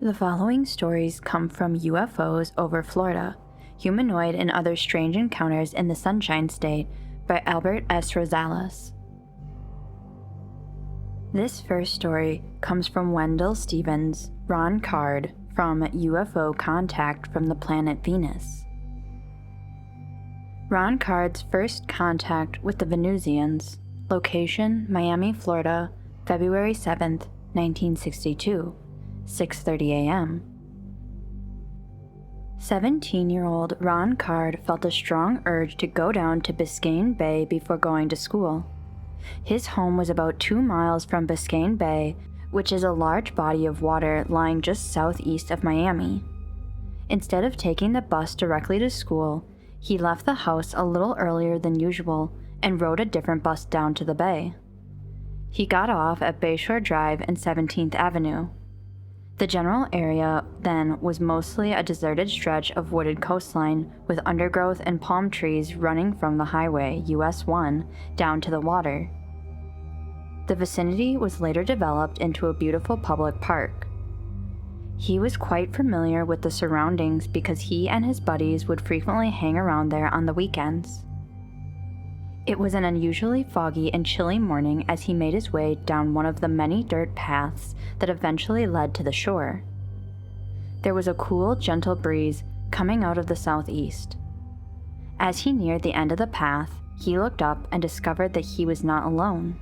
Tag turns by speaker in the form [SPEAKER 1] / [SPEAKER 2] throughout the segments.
[SPEAKER 1] The following stories come from UFOs over Florida, Humanoid and Other Strange Encounters in the Sunshine State by Albert S Rosales. This first story comes from Wendell Stevens, Ron Card, from UFO Contact from the Planet Venus. Ron Card's first contact with the Venusians, location Miami, Florida, February 7th, 1962. 6:30 a.m. 17-year-old Ron Card felt a strong urge to go down to Biscayne Bay before going to school. His home was about 2 miles from Biscayne Bay, which is a large body of water lying just southeast of Miami. Instead of taking the bus directly to school, he left the house a little earlier than usual and rode a different bus down to the bay. He got off at Bayshore Drive and 17th Avenue. The general area then was mostly a deserted stretch of wooded coastline with undergrowth and palm trees running from the highway US 1 down to the water. The vicinity was later developed into a beautiful public park. He was quite familiar with the surroundings because he and his buddies would frequently hang around there on the weekends. It was an unusually foggy and chilly morning as he made his way down one of the many dirt paths that eventually led to the shore. There was a cool, gentle breeze coming out of the southeast. As he neared the end of the path, he looked up and discovered that he was not alone.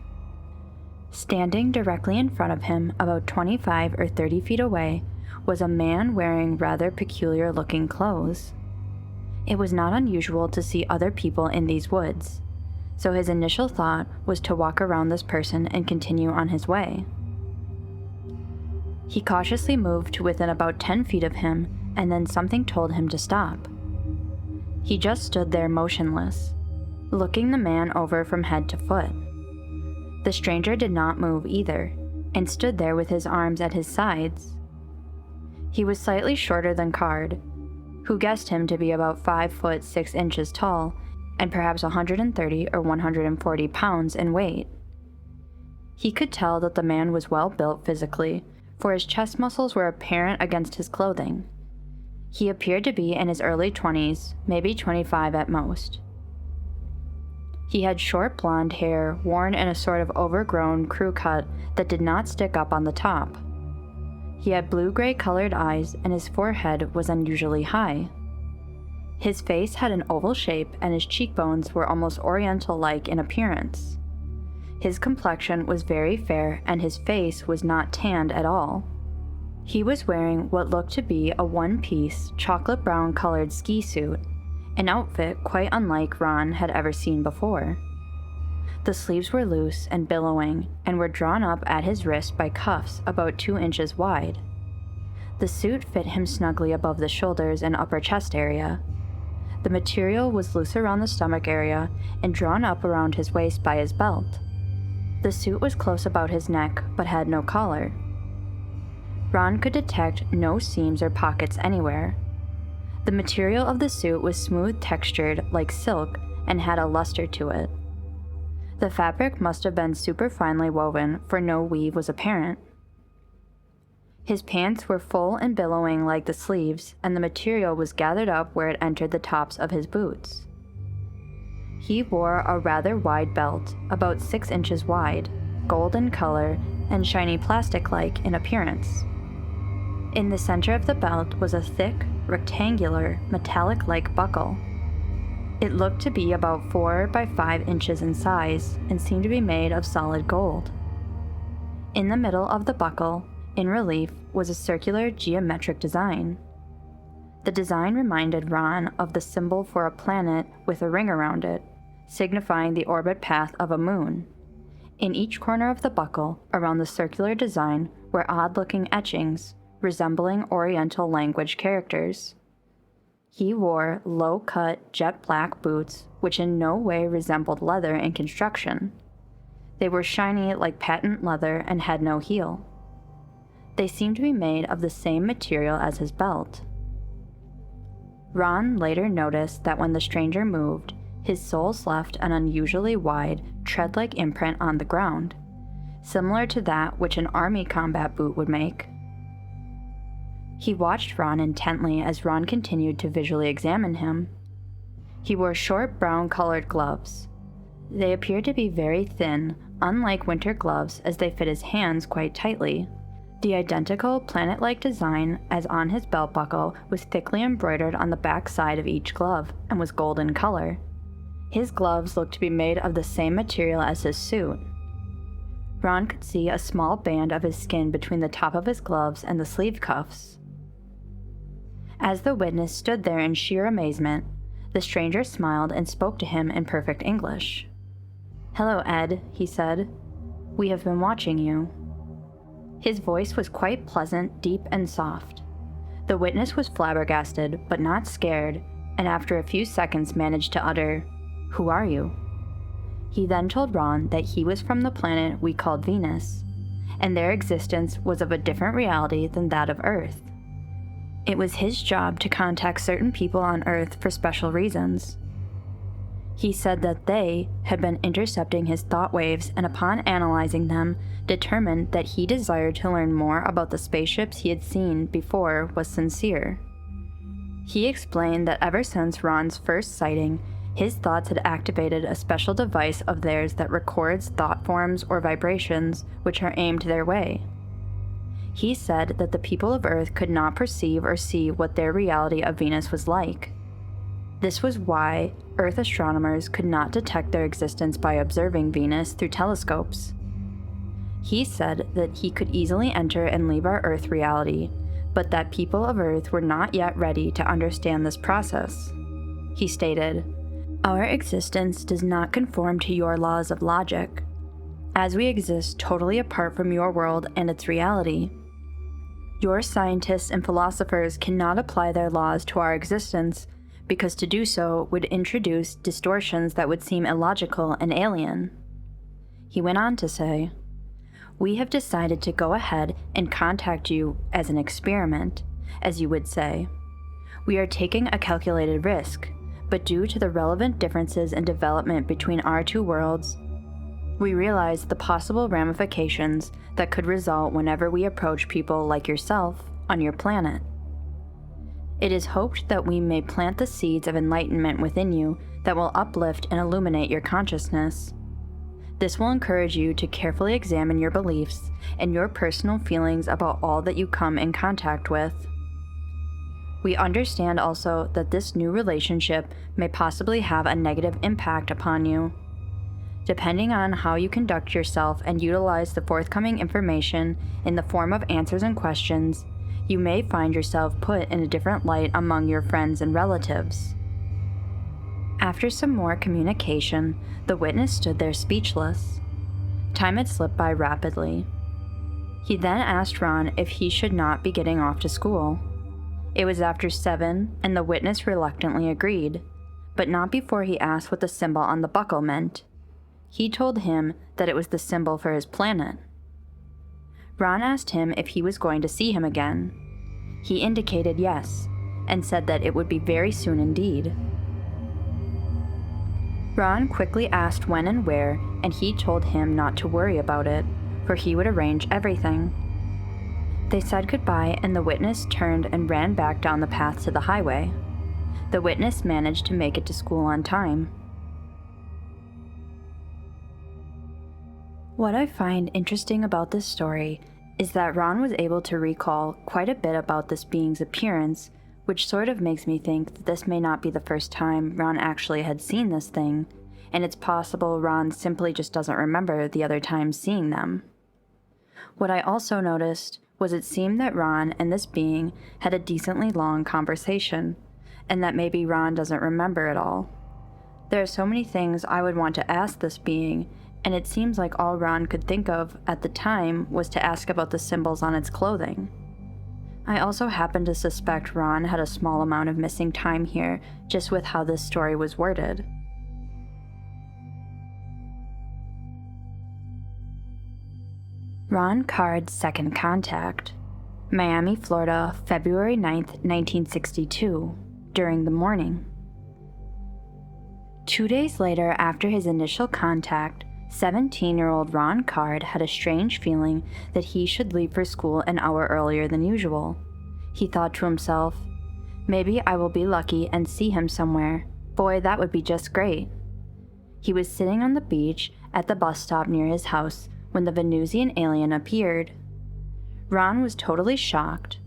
[SPEAKER 1] Standing directly in front of him, about 25 or 30 feet away, was a man wearing rather peculiar-looking clothes. It was not unusual to see other people in these woods, so his initial thought was to walk around this person and continue on his way. He cautiously moved to within about 10 feet of him, and then something told him to stop. He just stood there motionless, looking the man over from head to foot. The stranger did not move either, and stood there with his arms at his sides. He was slightly shorter than Card, who guessed him to be about 5 foot 6 inches tall, and perhaps 130 or 140 pounds in weight. He could tell that the man was well built physically, for his chest muscles were apparent against his clothing. He appeared to be in his early 20s, maybe 25 at most. He had short blonde hair worn in a sort of overgrown crew cut that did not stick up on the top. He had blue-gray colored eyes, and his forehead was unusually high. His face had an oval shape, and his cheekbones were almost oriental-like in appearance. His complexion was very fair, and his face was not tanned at all. He was wearing what looked to be a one-piece, chocolate brown-colored ski suit, an outfit quite unlike Ron had ever seen before. The sleeves were loose and billowing, and were drawn up at his wrist by cuffs about 2 inches wide. The suit fit him snugly above the shoulders and upper chest area. The material was loose around the stomach area and drawn up around his waist by his belt. The suit was close about his neck, but had no collar. Ron could detect no seams or pockets anywhere. The material of the suit was smooth textured like silk and had a luster to it. The fabric must have been super finely woven, for no weave was apparent. His pants were full and billowing like the sleeves, and the material was gathered up where it entered the tops of his boots. He wore a rather wide belt, about 6 inches wide, gold in color, and shiny plastic-like in appearance. In the center of the belt was a thick, rectangular, metallic-like buckle. It looked to be about 4 by 5 inches in size and seemed to be made of solid gold. In the middle of the buckle, in relief, was a circular geometric design. The design reminded Ron of the symbol for a planet with a ring around it, signifying the orbit path of a moon. In each corner of the buckle, around the circular design, were odd-looking etchings, resembling Oriental language characters. He wore low-cut, jet-black boots, which in no way resembled leather in construction. They were shiny like patent leather and had no heel. They seemed to be made of the same material as his belt. Ron later noticed that when the stranger moved, his soles left an unusually wide, tread-like imprint on the ground, similar to that which an army combat boot would make. He watched Ron intently as Ron continued to visually examine him. He wore short brown-colored gloves. They appeared to be very thin, unlike winter gloves, as they fit his hands quite tightly. The identical planet-like design as on his belt buckle was thickly embroidered on the back side of each glove and was gold in color. His gloves looked to be made of the same material as his suit. Ron could see a small band of his skin between the top of his gloves and the sleeve cuffs. As the witness stood there in sheer amazement, the stranger smiled and spoke to him in perfect English. "Hello, Ed," he said. "We have been watching you." His voice was quite pleasant, deep, and soft. The witness was flabbergasted, but not scared, and after a few seconds managed to utter, "Who are you?" He then told Ron that he was from the planet we called Venus, and their existence was of a different reality than that of Earth. It was his job to contact certain people on Earth for special reasons. He said that they had been intercepting his thought waves and upon analyzing them, determined that he desired to learn more about the spaceships he had seen before was sincere. He explained that ever since Ron's first sighting, his thoughts had activated a special device of theirs that records thought forms or vibrations which are aimed their way. He said that the people of Earth could not perceive or see what their reality of Venus was like. This was why Earth astronomers could not detect their existence by observing Venus through telescopes. He said that he could easily enter and leave our Earth reality, but that people of Earth were not yet ready to understand this process. He stated, "Our existence does not conform to your laws of logic, as we exist totally apart from your world and its reality. Your scientists and philosophers cannot apply their laws to our existence because to do so would introduce distortions that would seem illogical and alien." He went on to say, "We have decided to go ahead and contact you as an experiment, as you would say. We are taking a calculated risk, but due to the relevant differences in development between our two worlds, we realize the possible ramifications that could result whenever we approach people like yourself on your planet. It is hoped that we may plant the seeds of enlightenment within you that will uplift and illuminate your consciousness. This will encourage you to carefully examine your beliefs and your personal feelings about all that you come in contact with. We understand also that this new relationship may possibly have a negative impact upon you. Depending on how you conduct yourself and utilize the forthcoming information in the form of answers and questions, you may find yourself put in a different light among your friends and relatives." After some more communication, the witness stood there speechless. Time had slipped by rapidly. He then asked Ron if he should not be getting off to school. It was after 7, and the witness reluctantly agreed, but not before he asked what the symbol on the buckle meant. He told him that it was the symbol for his planet. Ron asked him if he was going to see him again. He indicated yes, and said that it would be very soon indeed. Ron quickly asked when and where, and he told him not to worry about it, for he would arrange everything. They said goodbye, and the witness turned and ran back down the path to the highway. The witness managed to make it to school on time. What I find interesting about this story is that Ron was able to recall quite a bit about this being's appearance, which sort of makes me think that this may not be the first time Ron actually had seen this thing, and it's possible Ron simply just doesn't remember the other times seeing them. What I also noticed was it seemed that Ron and this being had a decently long conversation, and that maybe Ron doesn't remember it all. There are so many things I would want to ask this being, and it seems like all Ron could think of at the time was to ask about the symbols on its clothing. I also happen to suspect Ron had a small amount of missing time here, just with how this story was worded. Ron Card's second contact. Miami, Florida, February 9th, 1962, during the morning. 2 days later after his initial contact, 17-year-old Ron Card had a strange feeling that he should leave for school an hour earlier than usual. He thought to himself, "Maybe I will be lucky and see him somewhere. Boy, that would be just great." He was sitting on the beach at the bus stop near his house when the Venusian alien appeared. Ron was totally shocked.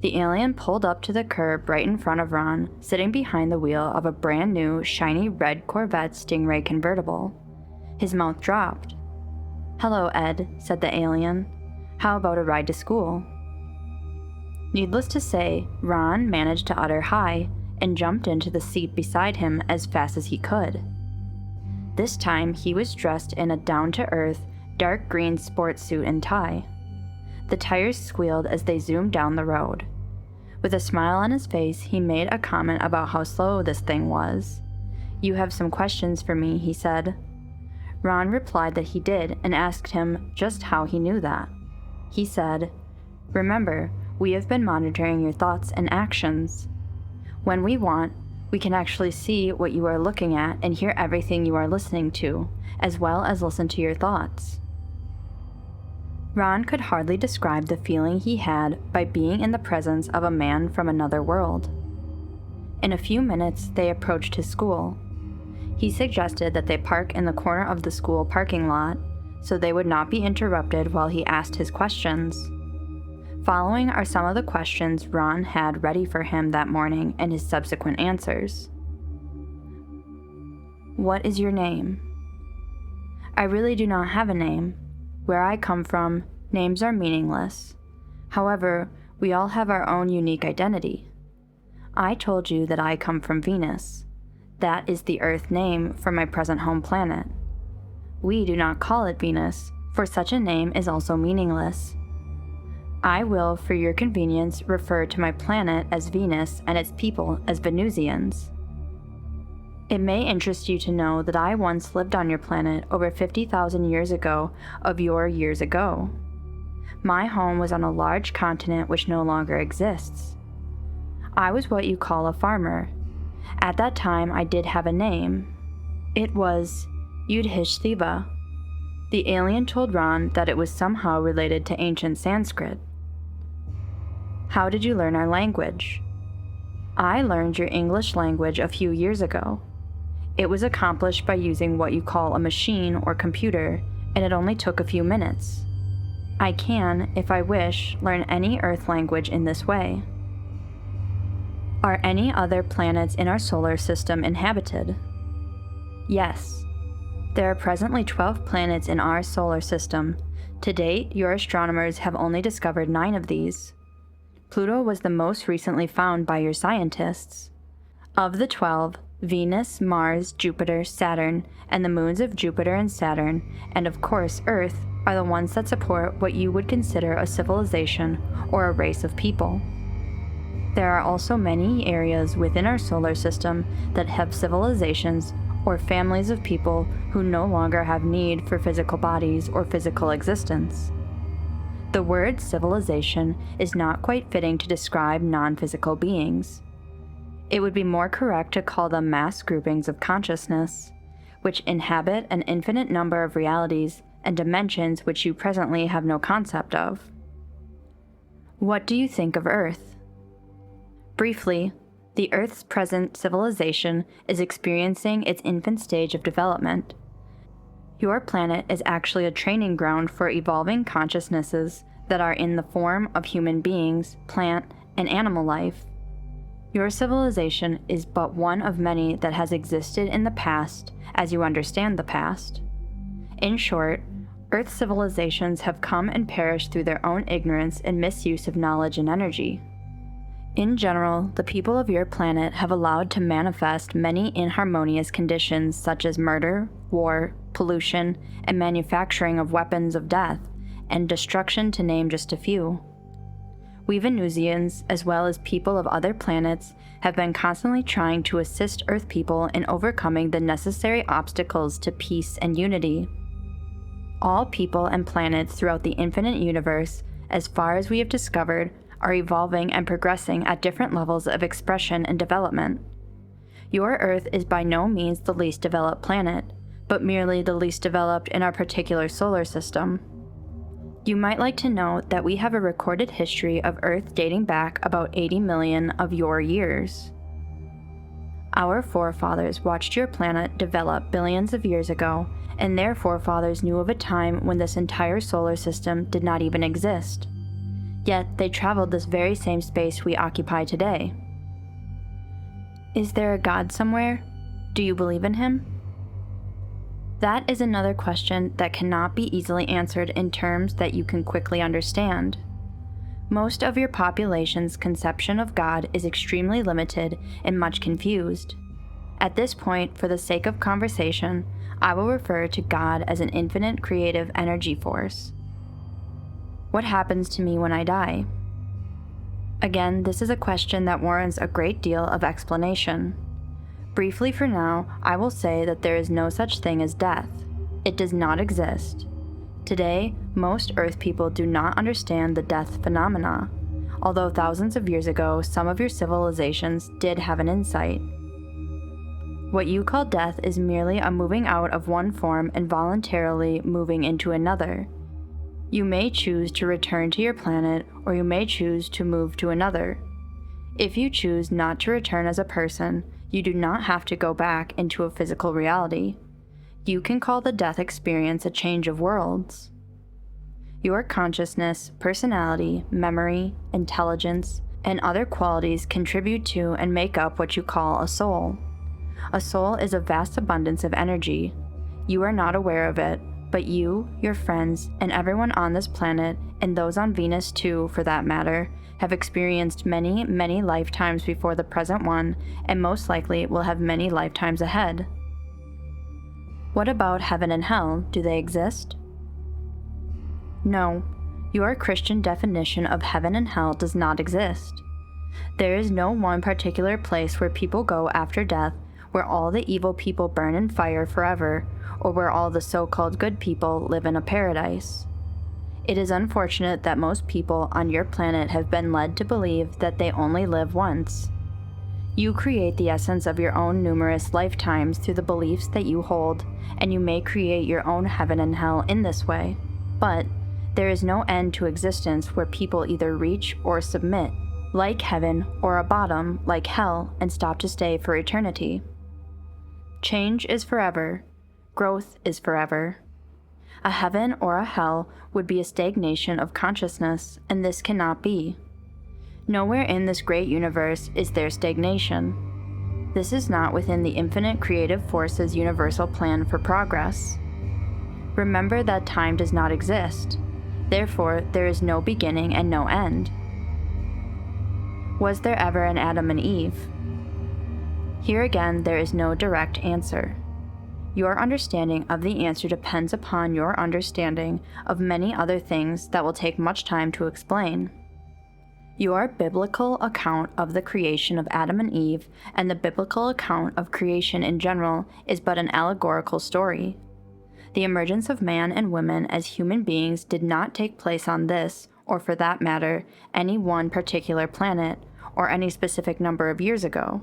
[SPEAKER 1] The alien pulled up to the curb right in front of Ron, sitting behind the wheel of a brand new, shiny red Corvette Stingray convertible. His mouth dropped. "Hello, Ed," said the alien. "How about a ride to school?" Needless to say, Ron managed to utter hi and jumped into the seat beside him as fast as he could. This time, he was dressed in a down-to-earth, dark green sports suit and tie. The tires squealed as they zoomed down the road. With a smile on his face, he made a comment about how slow this thing was. "You have some questions for me," he said. Ron replied that he did and asked him just how he knew that. He said, "Remember, we have been monitoring your thoughts and actions. When we want, we can actually see what you are looking at and hear everything you are listening to, as well as listen to your thoughts." Ron could hardly describe the feeling he had by being in the presence of a man from another world. In a few minutes, they approached his school. He suggested that they park in the corner of the school parking lot, so they would not be interrupted while he asked his questions. Following are some of the questions Ron had ready for him that morning and his subsequent answers. "What is your name?" "I really do not have a name. Where I come from, names are meaningless. However, we all have our own unique identity. I told you that I come from Venus. That is the Earth name for my present home planet. We do not call it Venus, for such a name is also meaningless. I will, for your convenience, refer to my planet as Venus and its people as Venusians. It may interest you to know that I once lived on your planet over 50,000 years ago of your years ago. My home was on a large continent which no longer exists. I was what you call a farmer. At that time, I did have a name. It was Yudhishthira." The alien told Ron that it was somehow related to ancient Sanskrit. "How did you learn our language?" "I learned your English language a few years ago. It was accomplished by using what you call a machine or computer, and it only took a few minutes. I can, if I wish, learn any Earth language in this way." "Are any other planets in our solar system inhabited?" "Yes. There are presently 12 planets in our solar system. To date, your astronomers have only discovered 9 of these. Pluto was the most recently found by your scientists. Of the 12, Venus, Mars, Jupiter, Saturn, and the moons of Jupiter and Saturn, and of course Earth, are the ones that support what you would consider a civilization or a race of people. There are also many areas within our solar system that have civilizations or families of people who no longer have need for physical bodies or physical existence. The word civilization is not quite fitting to describe non-physical beings. It would be more correct to call them mass groupings of consciousness, which inhabit an infinite number of realities and dimensions which you presently have no concept of. What do you think of Earth? Briefly, the Earth's present civilization is experiencing its infant stage of development. Your planet is actually a training ground for evolving consciousnesses that are in the form of human beings, plant, and animal life. Your civilization is but one of many that has existed in the past, as you understand the past. In short, Earth civilizations have come and perished through their own ignorance and misuse of knowledge and energy. In general, the people of your planet have allowed to manifest many inharmonious conditions such as murder, war, pollution, and manufacturing of weapons of death, and destruction, to name just a few. We Venusians, as well as people of other planets, have been constantly trying to assist Earth people in overcoming the necessary obstacles to peace and unity. All people and planets throughout the infinite universe, as far as we have discovered, are evolving and progressing at different levels of expression and development. Your Earth is by no means the least developed planet, but merely the least developed in our particular solar system. You might like to know that we have a recorded history of Earth dating back about 80 million of your years. Our forefathers watched your planet develop billions of years ago, and their forefathers knew of a time when this entire solar system did not even exist. Yet they traveled this very same space we occupy today. Is there a God somewhere? Do you believe in him? That is another question that cannot be easily answered in terms that you can quickly understand. Most of your population's conception of God is extremely limited and much confused. At this point, for the sake of conversation, I will refer to God as an infinite creative energy force. What happens to me when I die? Again, this is a question that warrants a great deal of explanation. Briefly for now, I will say that there is no such thing as death. It does not exist. Today, most Earth people do not understand the death phenomena, although thousands of years ago, some of your civilizations did have an insight. What you call death is merely a moving out of one form and voluntarily moving into another. You may choose to return to your planet, or you may choose to move to another. If you choose not to return as a person, you do not have to go back into a physical reality. You can call the death experience a change of worlds. Your consciousness, personality, memory, intelligence, and other qualities contribute to and make up what you call a soul. A soul is a vast abundance of energy. You are not aware of it, but you, your friends, and everyone on this planet, and those on Venus too, for that matter, have experienced many, many lifetimes before the present one, and most likely will have many lifetimes ahead. What about heaven and hell? Do they exist? No. Your Christian definition of heaven and hell does not exist. There is no one particular place where people go after death, where all the evil people burn in fire forever, or where all the so-called good people live in a paradise. It is unfortunate that most people on your planet have been led to believe that they only live once. You create the essence of your own numerous lifetimes through the beliefs that you hold, and you may create your own heaven and hell in this way. But there is no end to existence where people either reach or submit, like heaven, or a bottom, like hell, and stop to stay for eternity. Change is forever. Growth is forever. A heaven or a hell would be a stagnation of consciousness, and this cannot be. Nowhere in this great universe is there stagnation. This is not within the infinite creative force's universal plan for progress. Remember that time does not exist. Therefore, there is no beginning and no end. Was there ever an Adam and Eve? Here again, there is no direct answer. Your understanding of the answer depends upon your understanding of many other things that will take much time to explain. Your biblical account of the creation of Adam and Eve and the biblical account of creation in general is but an allegorical story. The emergence of man and women as human beings did not take place on this, or for that matter, any one particular planet, or any specific number of years ago.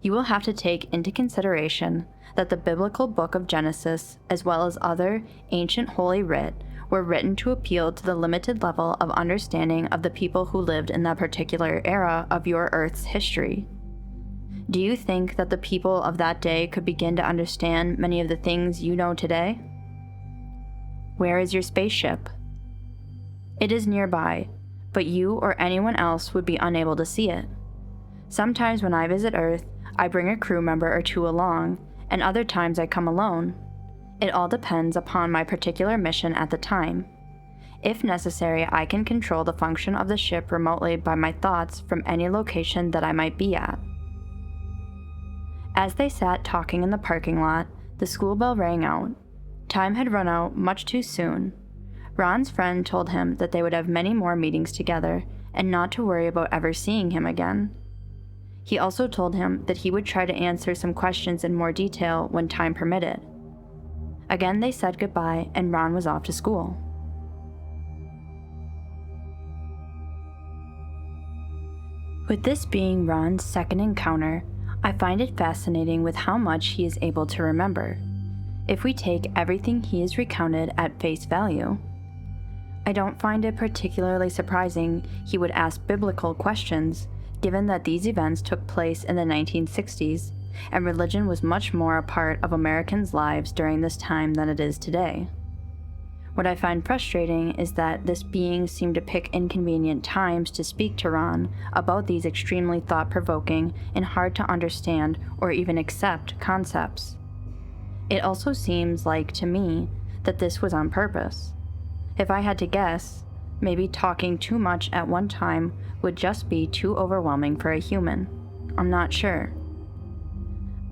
[SPEAKER 1] You will have to take into consideration that the biblical book of Genesis, as well as other ancient holy writ, were written to appeal to the limited level of understanding of the people who lived in that particular era of your Earth's history. Do you think that the people of that day could begin to understand many of the things you know today? Where is your spaceship? It is nearby, but you or anyone else would be unable to see it. Sometimes when I visit Earth, I bring a crew member or two along, and other times I come alone. It all depends upon my particular mission at the time. If necessary, I can control the function of the ship remotely by my thoughts from any location that I might be at. As they sat talking in the parking lot, the school bell rang out. Time had run out much too soon. Ron's friend told him that they would have many more meetings together, and not to worry about ever seeing him again. He also told him that he would try to answer some questions in more detail when time permitted. Again they said goodbye, and Ron was off to school. With this being Ron's second encounter, I find it fascinating with how much he is able to remember, if we take everything he has recounted at face value. I don't find it particularly surprising he would ask biblical questions, given that these events took place in the 1960s, and religion was much more a part of Americans' lives during this time than it is today. What I find frustrating is that this being seemed to pick inconvenient times to speak to Ron about these extremely thought-provoking and hard to understand or even accept concepts. It also seems like, to me, that this was on purpose. If I had to guess, maybe talking too much at one time would just be too overwhelming for a human. I'm not sure.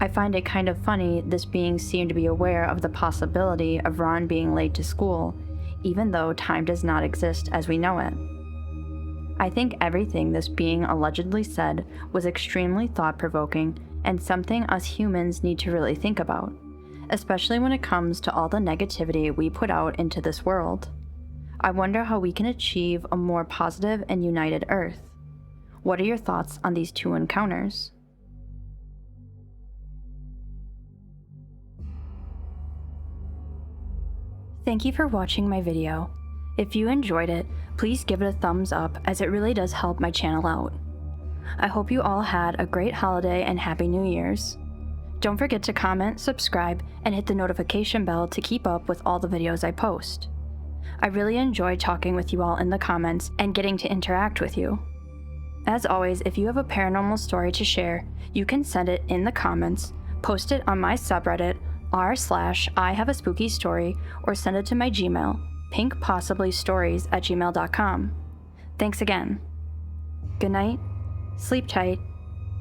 [SPEAKER 1] I find it kind of funny this being seemed to be aware of the possibility of Ron being late to school, even though time does not exist as we know it. I think everything this being allegedly said was extremely thought-provoking and something us humans need to really think about, especially when it comes to all the negativity we put out into this world. I wonder how we can achieve a more positive and united Earth. What are your thoughts on these two encounters? Thank you for watching my video. If you enjoyed it, please give it a thumbs up as it really does help my channel out. I hope you all had a great holiday and Happy New Year's. Don't forget to comment, subscribe, and hit the notification bell to keep up with all the videos I post. I really enjoy talking with you all in the comments and getting to interact with you. As always, if you have a paranormal story to share, you can send it in the comments, post it on my subreddit r/ihaveaspookystory, or send it to my Gmail, pinkpossiblystories@gmail.com. Thanks again. Good night, sleep tight,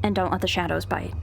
[SPEAKER 1] and don't let the shadows bite.